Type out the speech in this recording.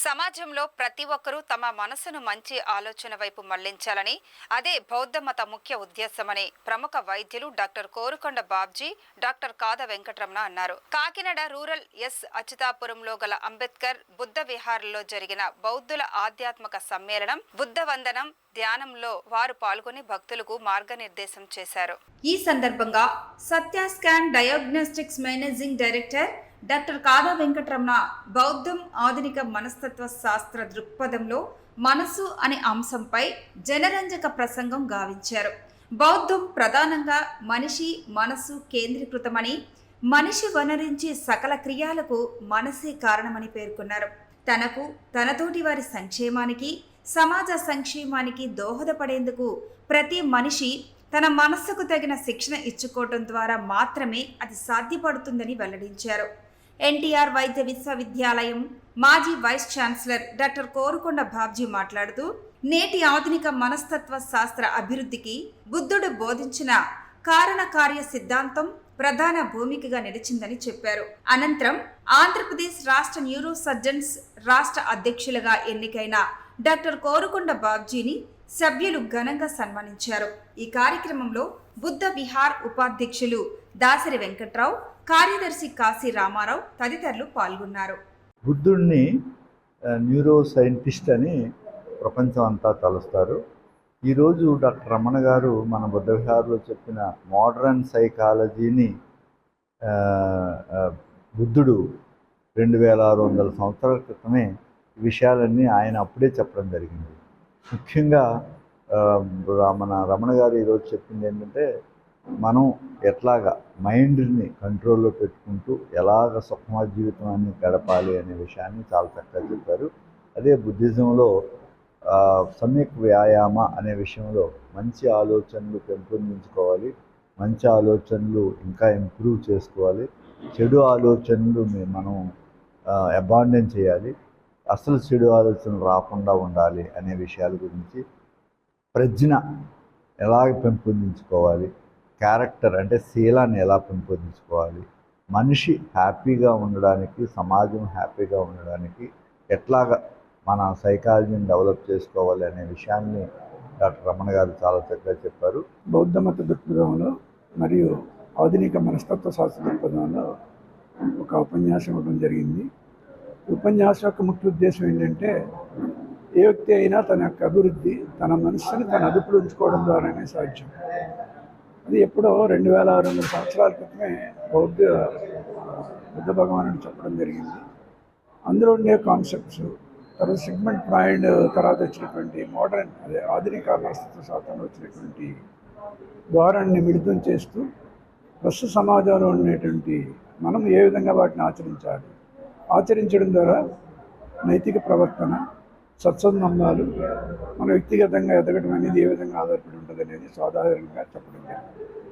సమాజంలో ప్రతి ఒక్కరూ తమ మనసును మంచి ఆలోచన వైపు మళ్లించాలని, అదే బౌద్ధ మత ముఖ్య ఉద్దేశమని ప్రముఖ వైద్యులు డాక్టర్ కోరుకొండ బాబ్జీ, డాక్టర్ కాద వెంకటరమణ అన్నారు. కాకినాడ రూరల్ అచ్యుతాపురంలో గల అంబేద్కర్ బుద్ధ విహారంలో జరిగిన బౌద్ధుల ఆధ్యాత్మిక సమ్మేళనం బుద్ధ వందనం ధ్యానంలో వారు పాల్గొని భక్తులకు మార్గనిర్దేశం చేశారు. ఈ సందర్భంగా Satya scan diagnostics managing director doctor Kada Venkataramana బౌద్ధం ఆధునిక మనస్తత్వ శాస్త్ర దృక్పథంలో మనసు అనే అంశంపై జనరంజక ప్రసంగం గావించారు. బౌద్ధం ప్రధానంగా మనిషి మనసు కేంద్రీకృతమని, మనిషి వనరించి సకల క్రియాలకు మనసే కారణమని పేర్కొన్నారు. తనకు తనతోటి వారి సంక్షేమానికి, సమాజ సంక్షేమానికి దోహదపడేందుకు ప్రతి మనిషి తన మనస్సుకు తగిన శిక్షణ ఇచ్చుకోవడం ద్వారా మాత్రమే అది సాధ్యపడుతుందని వెల్లడించారు. ఎన్టీఆర్ వైద్య విశ్వవిద్యాలయం మాజీ vice chancellor doctor Korukonda Babji మాట్లాడుతూ, నేటి ఆధునిక మనస్తత్వ శాస్త్ర అభివృద్ధికి బుద్ధుడు బోధించిన కారణకార్య సిద్ధాంతం ప్రధాన భూమికగా నిలిచిందని చెప్పారు. అనంతరం ఆంధ్రప్రదేశ్ రాష్ట్ర న్యూరో సర్జన్స్ రాష్ట్ర అధ్యక్షులుగా ఎన్నికైన డాక్టర్ కోరుకొండ బాబ్జీని సభ్యులు ఘనంగా సన్మానించారు. ఈ కార్యక్రమంలో బుద్ధ విహార్ ఉపాధ్యక్షులు దాసరి వెంకట్రావు, కార్యదర్శి కాశీ రామారావు తదితరులు పాల్గొన్నారు. బుద్ధుడిని న్యూరో సైంటిస్ట్ అని ప్రపంచం అంతా తలుస్తారు. ఈరోజు డాక్టర్ రమణ గారు మన బుద్ధ విహార్లో చెప్పిన మోడర్న్ సైకాలజీని బుద్ధుడు 2600 సంవత్సరాల క్రితమే ఈ విషయాలన్నీ ఆయన అప్పుడే చెప్పడం జరిగింది. ముఖ్యంగా మన రమణ గారు ఈరోజు చెప్పింది ఏంటంటే, మనం ఎట్లాగా మైండ్ని కంట్రోల్లో పెట్టుకుంటూ ఎలాగ సుఖమ జీవితాన్ని గడపాలి అనే విషయాన్ని చాలా చక్కగా చెప్పారు. అదే బుద్ధిజంలో సమ్యక్ వ్యాయామ అనే విషయంలో మంచి ఆలోచనలు పెంపొందించుకోవాలి, మంచి ఆలోచనలు ఇంకా ఇంప్రూవ్ చేసుకోవాలి, చెడు ఆలోచనలు మనం అబాండన్ చేయాలి, అసలు చెడు ఆలోచనలు రాకుండా ఉండాలి అనే విషయాల గురించి, ప్రజ్ఞ ఎలాగ పెంపొందించుకోవాలి, క్యారెక్టర్ అంటే శీలాన్ని ఎలా పెంపొందించుకోవాలి, మనిషి హ్యాపీగా ఉండడానికి, సమాజం హ్యాపీగా ఉండడానికి ఎట్లాగా మన సైకాలజీని డెవలప్ చేసుకోవాలి అనే విషయాన్ని డాక్టర్ రమణ గారు చాలా చక్కగా చెప్పారు. బౌద్ధ మత దృక్పథంలో మరియు ఆధునిక మనస్తత్వ శాస్త్ర దృక్పథంలో ఒక ఉపన్యాసం ఇవ్వడం జరిగింది. ఉపన్యాసం యొక్క ముఖ్య ఉద్దేశం ఏంటంటే, ఏ వ్యక్తి అయినా తన యొక్క అభివృద్ధి తన మనస్సుని తన అదుపులో ఉంచుకోవడం ద్వారానే సాధ్యం. అది ఎప్పుడో 2600 సంవత్సరాల క్రితమే బుద్ధ భగవానుడు చెప్పడం జరిగింది. అందులో ఉండే కాన్సెప్ట్స్ తర్వాత సిగ్మండ్ ఫ్రాయిడ్ తర్వాత వచ్చినటువంటి మోడర్న్ అదే ఆధునిక మనస్తత్వ శాస్త్రంలో వచ్చినటువంటి ద్వారాన్ని మిళితం చేస్తూ ప్రస్తుత సమాజంలో ఉండేటువంటి మనం ఏ విధంగా వాటిని ఆచరించడం ద్వారా నైతిక ప్రవర్తన, సత్సంబంధాలు మన వ్యక్తిగతంగా ఎదగడం అనేది ఏ విధంగా ఆధారపడి ఉంటుంది అనేది సాధారణంగా చెప్పడం జరిగింది.